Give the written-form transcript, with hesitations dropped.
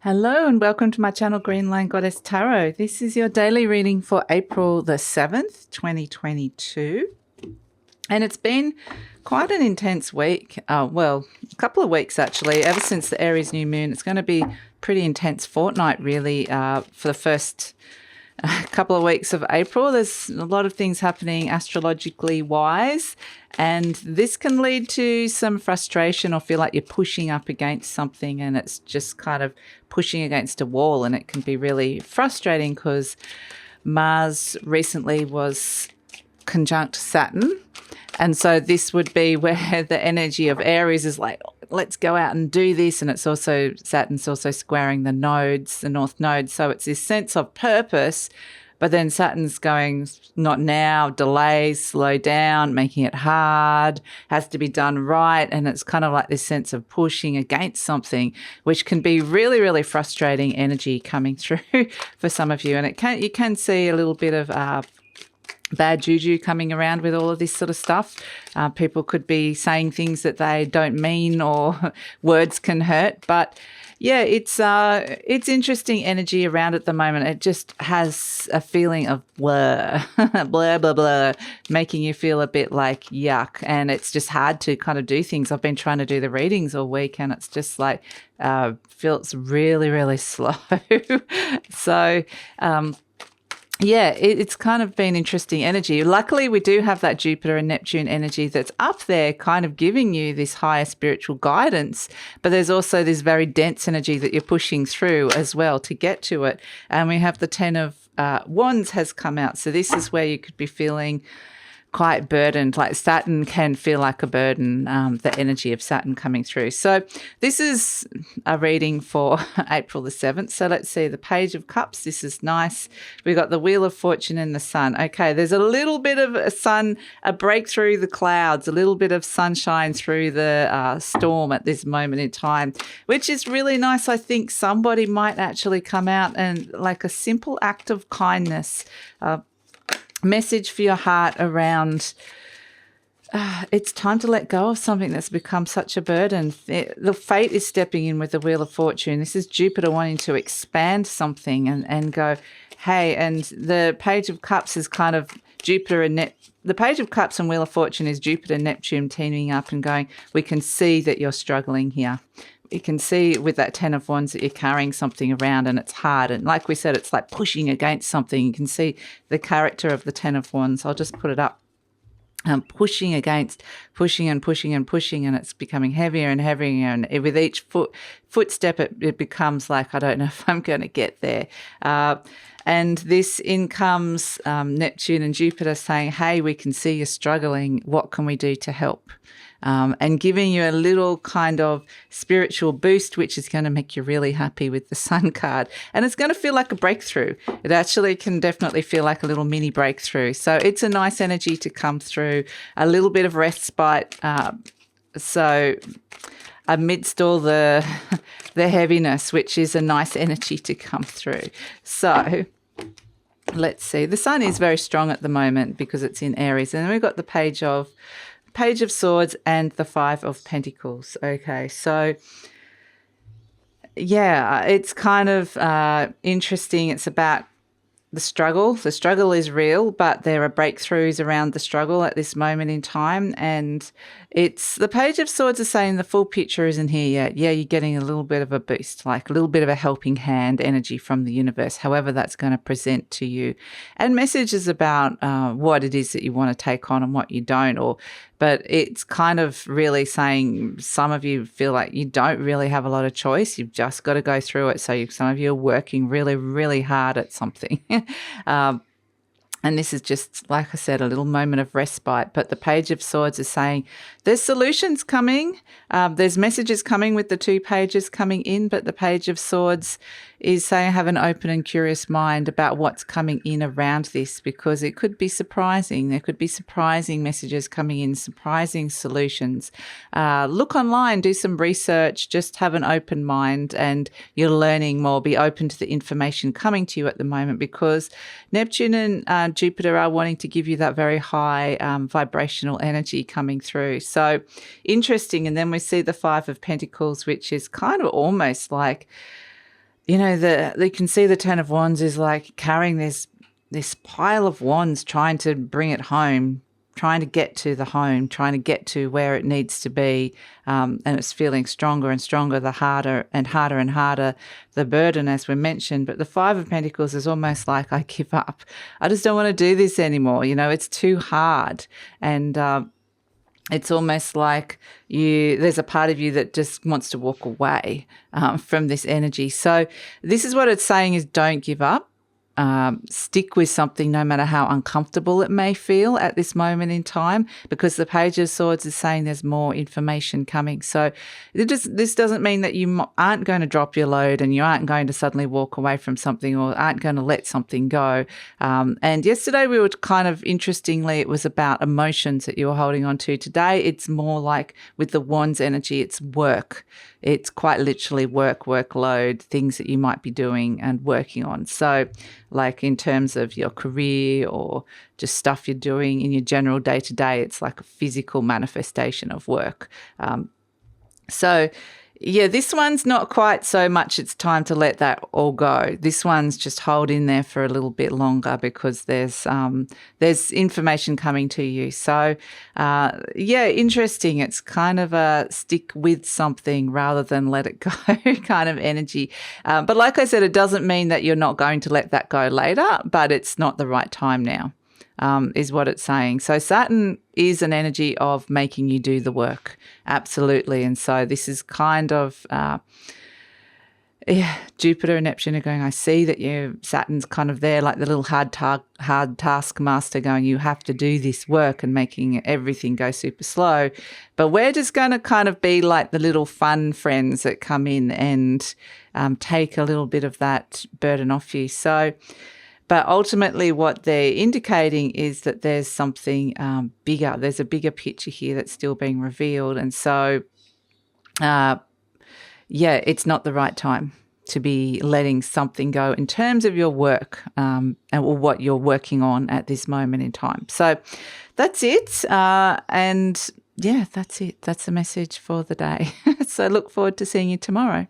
Hello and welcome to my channel GreenLion Goddess Tarot. This is your daily reading for April the 7th, 2022. And it's been quite an intense week. Well, a couple of weeks actually, ever since the Aries new moon. It's going to be a pretty intense fortnight really for the first couple of weeks of April. There's a lot of things happening astrologically wise, and this can lead to some frustration or feel like you're pushing up against something and it's just kind of pushing against a wall, and it can be really frustrating because Mars recently was conjunct Saturn. And so this would be where the energy of Aries is like, let's go out and do this. And it's also, Saturn's also squaring the nodes, the north nodes. So it's this sense of purpose, but then Saturn's going, not now, delays, slow down, making it hard, has to be done right. And it's kind of like this sense of pushing against something, which can be really, really frustrating energy coming through for some of you. And you can see a little bit of bad juju coming around with all of this sort of stuff. People could be saying things that they don't mean, or words can hurt. But yeah, it's interesting energy around at the moment. It just has a feeling of blur, blah, blah, blah, making you feel a bit like yuck. And it's just hard to kind of do things. I've been trying to do the readings all week and it's just like, feels really, really slow. So, yeah, it's kind of been interesting energy. Luckily, we do have that Jupiter and Neptune energy that's up there kind of giving you this higher spiritual guidance, but there's also this very dense energy that you're pushing through as well to get to it. And we have the Ten of Wands has come out. So this is where you could be feeling quite burdened, like Saturn can feel like a burden, the energy of Saturn coming through. So this is a reading for April the 7th. So let's see the Page of Cups. This is nice. We've got the Wheel of Fortune and the Sun. Okay, there's a little bit of a break through the clouds, a little bit of sunshine through the storm at this moment in time, which is really nice. I think somebody might actually come out and like a simple act of kindness, message for your heart around it's time to let go of something that's become such a burden. The fate is stepping in with the Wheel of Fortune. This is Jupiter wanting to expand something and go, hey, and the Page of Cups is kind of Jupiter and the Page of Cups and Wheel of Fortune is Jupiter and Neptune teaming up and going, we can see that you're struggling here. You can see with that Ten of Wands that you're carrying something around and it's hard. And like we said, it's like pushing against something. You can see the character of the Ten of Wands. I'll just put it up. Pushing against, pushing and pushing and pushing, and it's becoming heavier and heavier. And with each footstep, it becomes like, I don't know if I'm going to get there. And this in comes Neptune and Jupiter saying, hey, we can see you're struggling. What can we do to help? And giving you a little kind of spiritual boost, which is going to make you really happy with the Sun card. And it's going to feel like a breakthrough. It actually can definitely feel like a little mini breakthrough. So it's a nice energy to come through, a little bit of respite. So amidst all the heaviness, which is a nice energy to come through. So let's see. The Sun is very strong at the moment because it's in Aries. And then we've got the Page of Swords and the Five of Pentacles. Okay, so yeah, it's kind of interesting. It's about the struggle. The struggle is real, but there are breakthroughs around the struggle at this moment in time. And it's the Page of Swords is saying the full picture isn't here yet. Yeah, you're getting a little bit of a boost, like a little bit of a helping hand energy from the universe, however that's going to present to you. And messages about what it is that you want to take on and what you don't, but it's kind of really saying some of you feel like you don't really have a lot of choice. You've just got to go through it. So some of you are working really, really hard at something. And this is just, like I said, a little moment of respite. But the Page of Swords is saying there's solutions coming. There's messages coming with the two pages coming in. But the Page of Swords is saying have an open and curious mind about what's coming in around this, because it could be surprising. There could be surprising messages coming in, surprising solutions. Look online, do some research, just have an open mind and you're learning more. Be open to the information coming to you at the moment, because Neptune and Jupiter are wanting to give you that very high vibrational energy coming through. So interesting. And then we see the Five of Pentacles, which is kind of almost like you know, you can see the Ten of Wands is like carrying this pile of wands, trying to bring it home, trying to get to the home, trying to get to where it needs to be. And it's feeling stronger and stronger, the harder and harder and harder the burden, as we mentioned. But the Five of Pentacles is almost like, I give up. I just don't want to do this anymore. You know, it's too hard. And it's almost like there's a part of you that just wants to walk away from this energy. So this is what it's saying is, don't give up. Stick with something no matter how uncomfortable it may feel at this moment in time, because the Page of Swords is saying there's more information coming. So this doesn't mean that you aren't going to drop your load and you aren't going to suddenly walk away from something or aren't going to let something go. And yesterday we were kind of, interestingly, it was about emotions that you were holding on to. Today it's more like with the Wands energy, it's work. It's quite literally workload, things that you might be doing and working on. So like in terms of your career or just stuff you're doing in your general day-to-day, it's like a physical manifestation of work. So yeah, this one's not quite so much it's time to let that all go. This one's just hold in there for a little bit longer, because there's information coming to you. So yeah, interesting. It's kind of a stick with something rather than let it go kind of energy. But like I said, it doesn't mean that you're not going to let that go later, but it's not the right time now. Is what it's saying. So Saturn is an energy of making you do the work. Absolutely. And so this is kind of, Jupiter and Neptune are going, I see that Saturn's kind of there like the little hard taskmaster going, you have to do this work, and making everything go super slow. But we're just going to kind of be like the little fun friends that come in and take a little bit of that burden off you. So, but ultimately what they're indicating is that there's something bigger. There's a bigger picture here that's still being revealed. And so, it's not the right time to be letting something go in terms of your work or what you're working on at this moment in time. So that's it. And yeah, that's it. That's the message for the day. So look forward to seeing you tomorrow.